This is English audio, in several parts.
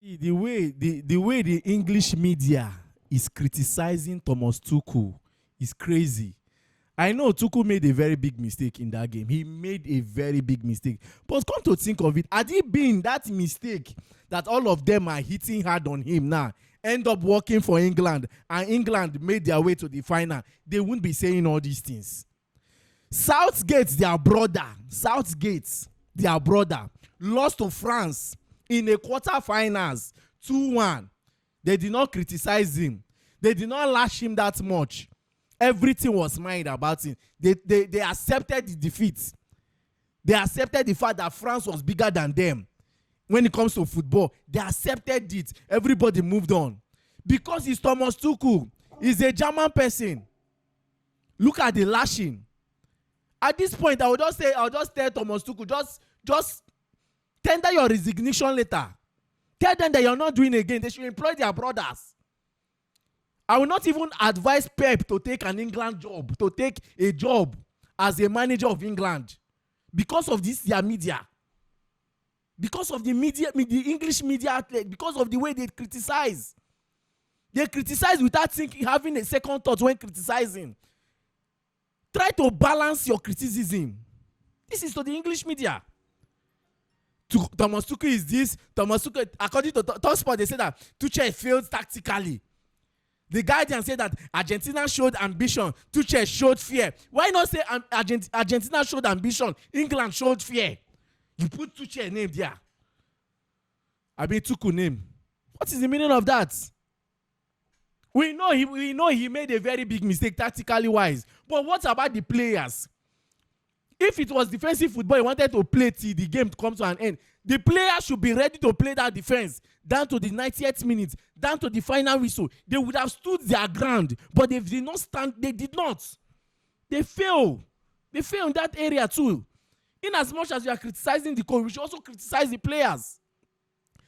The way the English media is criticizing Thomas Tuchel is crazy. I know Tuchel made a very big mistake in that game. He made a very big mistake. But come to think of it, had it been that mistake that all of them are hitting hard on him now, end up working for England, and England made their way to the final, they wouldn't be saying all these things. Southgate, their brother, lost to France in a quarter-finals 2-1. They did not criticize him. They did not lash him that much. Everything was mine about him. They accepted the defeat. They accepted the fact that France was bigger than them. When it comes to football, they accepted it. Everybody moved on. Because it's Thomas Tuchel. He's a German person. Look at the lashing. At this point, I'll just tell Thomas Tuchel, just tender your resignation letter. Tell them that you're not doing it again. They should employ their brothers. I will not even advise Pep to take an England job, to take a job as a manager of England. Because of this, their media. Because of the media, the English media outlet, because of the way they criticize. They criticize without having a second thought when criticizing. Try to balance your criticism. This is to the English media. Thomas Tuchel is this. Thomas Tuchel, according to Talksport, they say that Tuchel failed tactically. The Guardian said that Argentina showed ambition. Tuchel showed fear. Why not say Argentina showed ambition? England showed fear. You put Tuchel name there. I mean Tuchel name. What is the meaning of that? We know he made a very big mistake tactically wise. But what about the players? If it was defensive football, he wanted to play till the game comes to an end. The players should be ready to play that defense down to the 90th minute, down to the final whistle. They would have stood their ground, but they did not stand. They did not. They failed. They failed in that area too. In as much as you are criticizing the coach, we should also criticize the players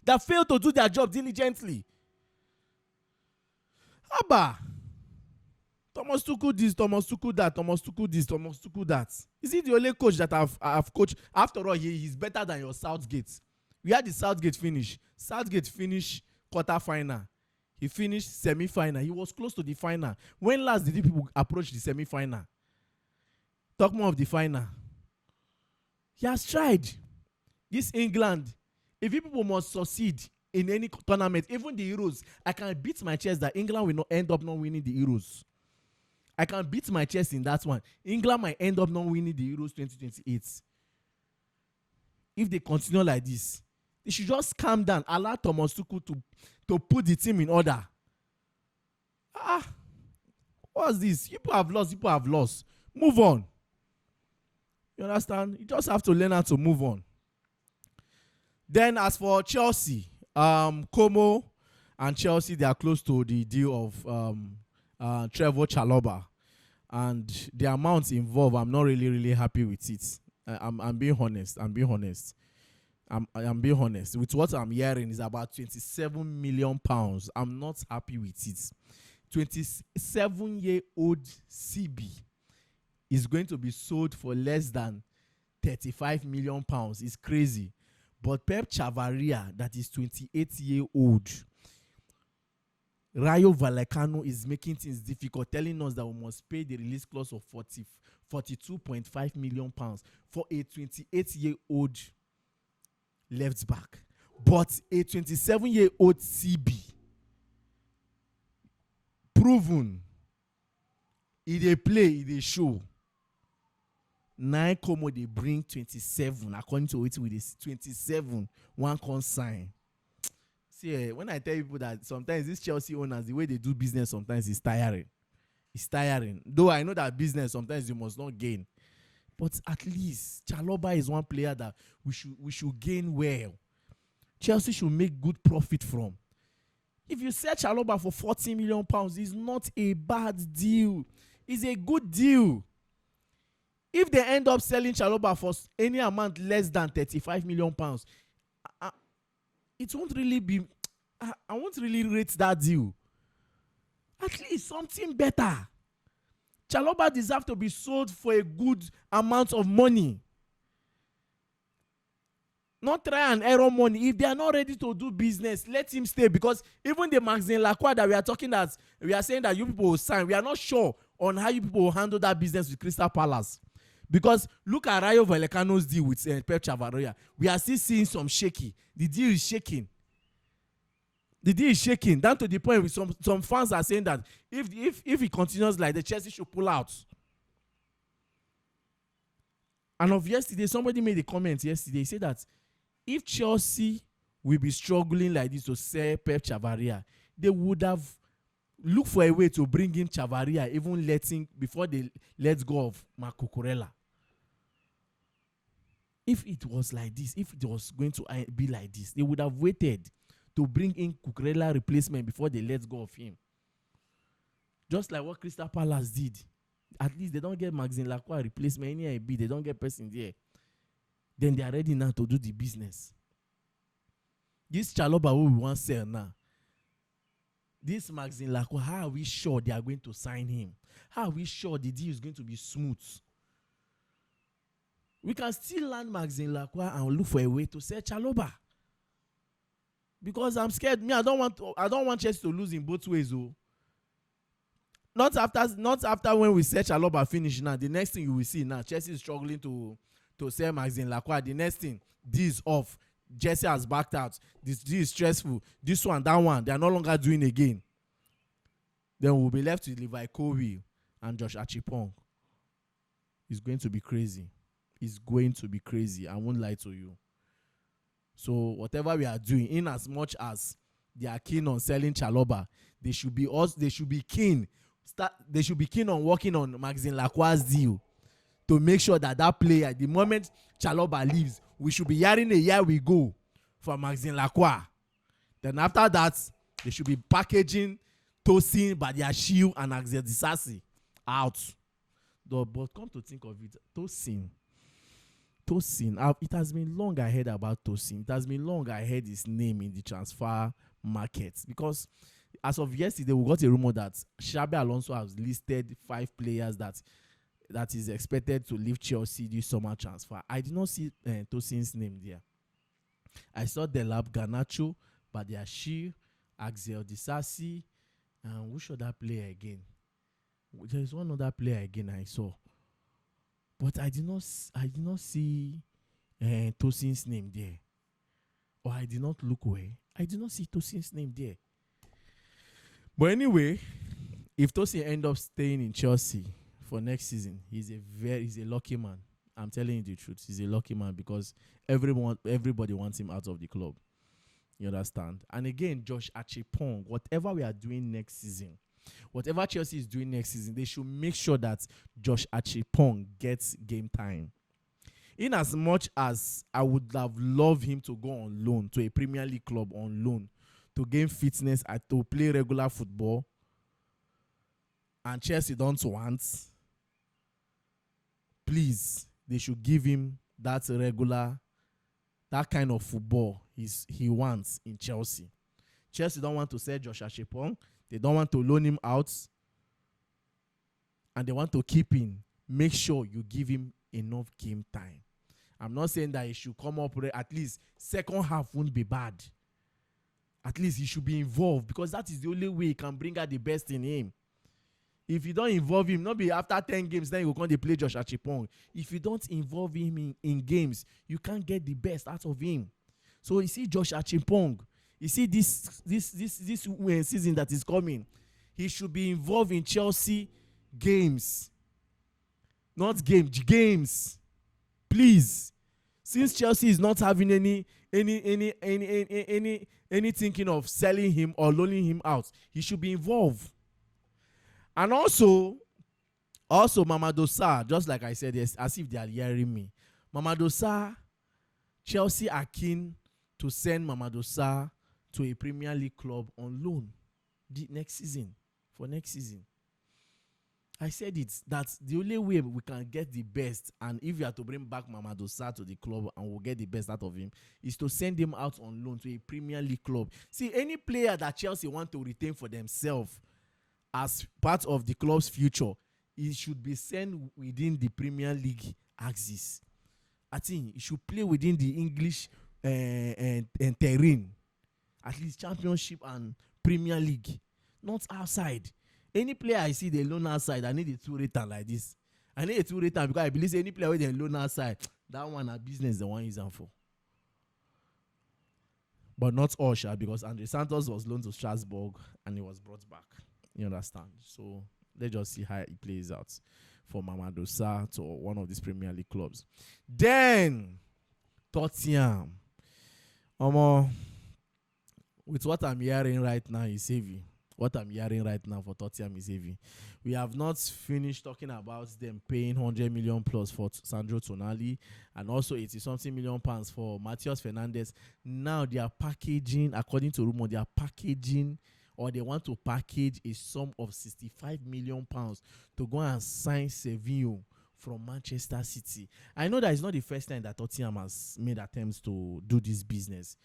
that failed to do their job diligently. Abba. Thomas Tuchel this, Thomas Tuchel that, Thomas Tuchel this, Thomas Tuchel that. Is he the only coach that I've coached? After all, he's better than your Southgate. We had the Southgate finish. Southgate finished quarter-final. He finished semi-final. He was close to the final. When last did people approach the semi-final? Talk more of the final. He has tried. This England, if people must succeed in any tournament, even the Euros, I can beat my chest that England will not end up not winning the Euros. I can beat my chest in that one. England might end up not winning the Euros 2028. If they continue like this, they should just calm down. Allow Thomas Tuchel to put the team in order. What's this? People have lost. Move on. You understand? You just have to learn how to move on. Then as for Chelsea, Como and Chelsea, they are close to the deal of Trevor Chalobah, and the amounts involved, I'm not really happy with it. I'm being honest. I'm being honest. With what I'm hearing is about 27 million pounds. I'm not happy with it. 27-year-old CB is going to be sold for less than 35 million pounds. It's crazy. But Pep Chavaria, that is 28-year-old, Rayo Vallecano is making things difficult, telling us that we must pay the release clause of 42.5 million pounds for a 28-year-old left back. But a 27-year-old CB, proven, they play, they show. Nine Como they bring 27, according to it with this 27, one consign. See, when I tell people that sometimes these Chelsea owners, the way they do business sometimes is tiring. It's tiring. Though I know that business sometimes you must not gain. But at least Chalobah is one player that we should gain well. Chelsea should make good profit from. If you sell Chalobah for 40 million pounds, it's not a bad deal. It's a good deal. If they end up selling Chalobah for any amount less than 35 million pounds, it won't really be, I won't really rate that deal. At least something better. Chalobah deserves to be sold for a good amount of money. Not try and error money. If they are not ready to do business, let him stay. Because even the Maxine Lacroix that we are talking that, we are saying that you people will sign, we are not sure on how you people will handle that business with Crystal Palace. Because look at Rayo Vallecano's deal with Pep Chavarria. We are still seeing some shaky. The deal is shaking. The deal is shaking down to the point where some fans are saying that if it continues like the Chelsea should pull out. And of yesterday, somebody made a comment yesterday. He said that if Chelsea will be struggling like this to sell Pep Chavarria, they would have looked for a way to bring in Chavarria, even before they let go of Cucurella. If it was like this, if it was going to be like this, they would have waited to bring in Cucurella replacement before they let go of him. Just like what Crystal Palace did. At least they don't get Maxine Lacroix replacement. Any IB, they don't get person there. Then they are ready now to do the business. This Chalobah who we want to sell now. This Maxine Lacroix, how are we sure they are going to sign him? How are we sure the deal is going to be smooth? We can still land Maxine Lacroix and look for a way to sell Chalobah. Because I'm scared. I don't want Chelsea to lose in both ways. Oh. Not after when we sell Chalobah finish now. The next thing you will see now, Chelsea is struggling to sell Maxine Lacroix. The next thing, this is off. Chelsea has backed out. This is stressful. This one, that one, they are no longer doing again. Then we'll be left with Levi Colwill and Josh Achipong. It's going to be crazy. It's going to be crazy. I won't lie to you. So whatever we are doing, in as much as they are keen on selling Chalobah, they should be keen on working on Maxine Lacroix's deal to make sure that player, the moment Chalobah leaves, we should be hearing a year we go for Maxine Lacroix. Then after that, they should be packaging Tosin, Badiashile, and Axel Disasi out. But come to think of it, Tosin, it has been long I heard about Tosin. It has been long I heard his name in the transfer market. Because as of yesterday, we got a rumor that Xabi Alonso has listed 5 players that is expected to leave Chelsea this summer transfer. I did not see Tosin's name there. I saw Delap Garnacho, Badiashile, Axel Disasi, and which other player again? There is one other player again I saw. But I did not see Tosin's name there. Or I did not look away. I did not see Tosin's name there. But anyway, if Tosin end up staying in Chelsea for next season, he's a lucky man. I'm telling you the truth. He's a lucky man because everybody wants him out of the club. You understand? And again, Josh Achipong, whatever we are doing next season, whatever Chelsea is doing next season, they should make sure that Josh Achipong gets game time. In as much as I would have loved him to go on loan to a Premier League club on loan to gain fitness and to play regular football, and Chelsea don't want, please, they should give him that kind of football he wants in Chelsea. Chelsea don't want to sell Josh Achipong. They don't want to loan him out. And they want to keep him. Make sure you give him enough game time. I'm not saying that he should come up with at least second half won't be bad. At least he should be involved because that is the only way he can bring out the best in him. If you don't involve him, not be after 10 games, then you come to play Josh Achipong. If you don't involve him in games, you can't get the best out of him. So you see Josh Achipong, you see this season that is coming, he should be involved in Chelsea games. Not games. Please. Since Chelsea is not having any thinking of selling him or loaning him out, he should be involved. And also Mamadou Sarr, just like I said, yes, as if they are hearing me. Mamadou Sarr, Chelsea are keen to send Mamadou Sarr to a Premier League club on loan for next season. I said it, that the only way we can get the best, and if we are to bring back Mamadou Sarr to the club and we'll get the best out of him, is to send him out on loan to a Premier League club. See, any player that Chelsea want to retain for themselves as part of the club's future, it should be sent within the Premier League axis. I think it should play within the English and terrain, at least Championship and Premier League, not outside. Any player I see they loan outside, I need a two rater like this. I need a two rater because I believe any player with they loan outside, that one a business the one is on for. But not all, because Andre Santos was loaned to Strasbourg and he was brought back. You understand? So let's just see how it plays out for Mamadou Sarr to one of these Premier League clubs. Then Tottenham. With what I'm hearing right now is heavy. What I'm hearing right now for Tottenham is heavy. We have not finished talking about them paying 100 million plus for Sandro Tonali and also 80-something million pounds for Enzo Fernandez. Now they are packaging, according to rumor, they are packaging or they want to package a sum of 65 million pounds to go and sign Savinho from Manchester City. I know that it's not the first time that Tottenham has made attempts to do this business.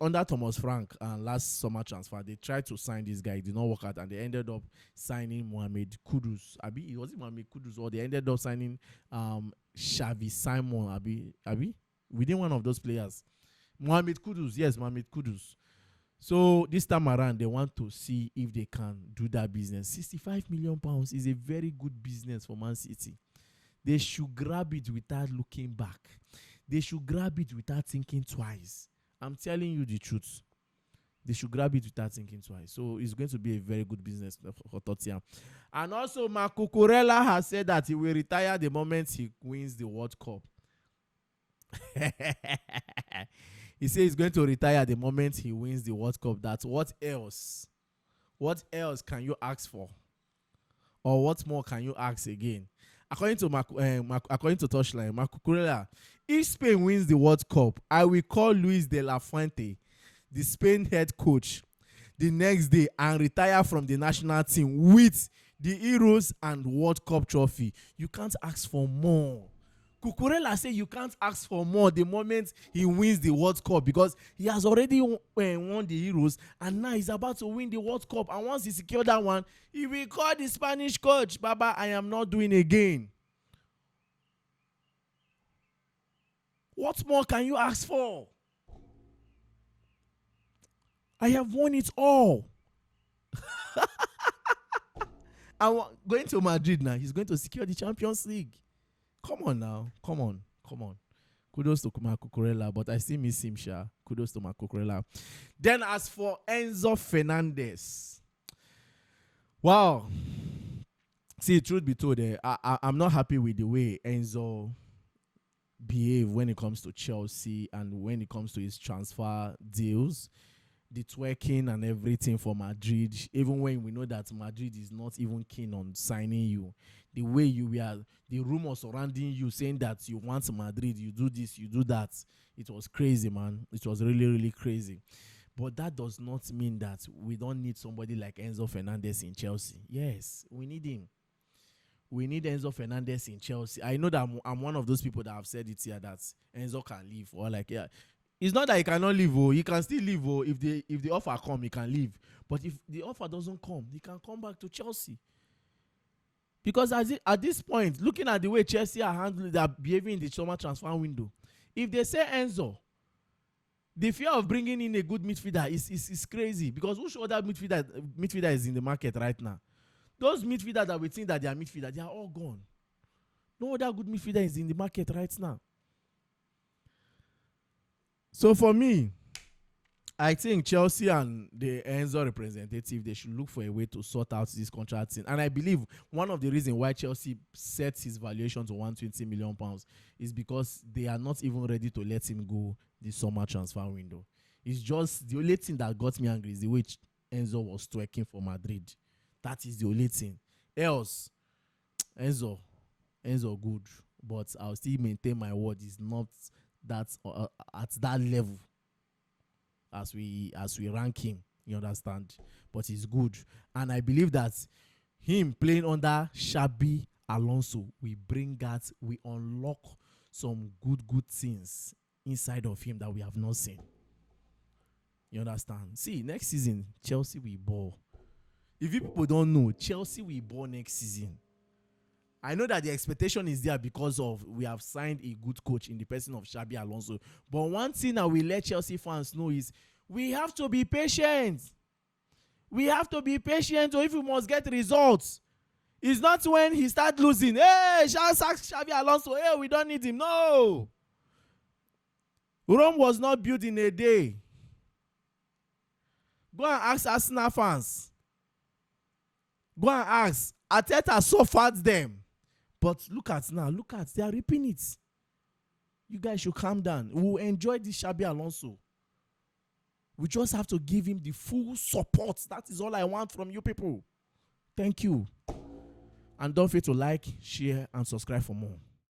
Under Thomas Frank and last summer transfer, they tried to sign this guy. It did not work out, and they ended up signing Mohamed Kudus. It wasn't Mohamed Kudus, or they ended up signing Xavi Simon. Within one of those players, Mohamed Kudus. Yes, Mohamed Kudus. So this time around, they want to see if they can do that business. 65 million pounds is a very good business for Man City. They should grab it without looking back. They should grab it without thinking twice. I'm telling you the truth. They should grab it without thinking twice. So it's going to be a very good business for Tottenham. And also, Cucurella has said that he will retire the moment he wins the World Cup. He says he's going to retire the moment he wins the World Cup. That's what else? What else can you ask for? Or what more can you ask again? According to Touchline, Cucurella, if Spain wins the World Cup, I will call Luis de la Fuente, the Spain head coach, the next day and retire from the national team with the Euros and World Cup trophy. You can't ask for more. Cucurella said you can't ask for more the moment he wins the World Cup because he has already won the Euros and now he's about to win the World Cup. And once he secured that one, he will call the Spanish coach, Baba, I am not doing again. What more can you ask for? I have won it all. I'm going to Madrid now. He's going to secure the Champions League. Come on now. Come on. Kudos to Cucurella, but I still miss him, Sha. Kudos to Cucurella. Then as for Enzo Fernandez. Wow. See, truth be told, I'm not happy with the way Enzo behave when it comes to Chelsea and when it comes to his transfer deals, the twerking and everything for Madrid, even when we know that Madrid is not even keen on signing you. The way you were, the rumors surrounding you saying that you want Madrid, you do this, you do that. It was crazy, man. It was really, really crazy. But that does not mean that we don't need somebody like Enzo Fernandez in Chelsea. Yes, we need him. We need Enzo Fernandez in Chelsea. I know that I'm one of those people that have said it here that Enzo can leave or like, yeah. It's not that he cannot leave. He can still leave. If the offer come, he can leave. But if the offer doesn't come, he can come back to Chelsea. Because at this point, looking at the way Chelsea are handling, they are behaving in the summer transfer window, if they say Enzo, the fear of bringing in a good midfielder is crazy. Because which other midfielder is in the market right now? Those midfielders that we think that they are midfielders, they are all gone. No other good midfielder is in the market right now. So for me, I think Chelsea and the Enzo representative, they should look for a way to sort out this contract thing. And I believe one of the reasons why Chelsea sets his valuation to 120 million pounds is because they are not even ready to let him go this summer transfer window. It's just the only thing that got me angry is the way Enzo was twerking for Madrid. That is the only thing. Else, Enzo good, but I'll still maintain my word. It's not that at that level as we rank him. You understand? But he's good, and I believe that him playing under Xabi Alonso, we unlock some good things inside of him that we have not seen. You understand? See, next season Chelsea will ball. If you people don't know, Chelsea will ball next season. I know that the expectation is there because of we have signed a good coach in the person of Xabi Alonso. But one thing that we let Chelsea fans know is we have to be patient. We have to be patient, or if we must get results. It's not when he start losing. Hey, sack Xabi Alonso. Hey, we don't need him. No. Rome was not built in a day. Go and ask Arsenal fans. Go and ask. Arteta suffered them. But look at now. Look at, they are reaping it. You guys should calm down. We will enjoy this Xabi Alonso. We just have to give him the full support. That is all I want from you people. Thank you. And don't forget to like, share, and subscribe for more.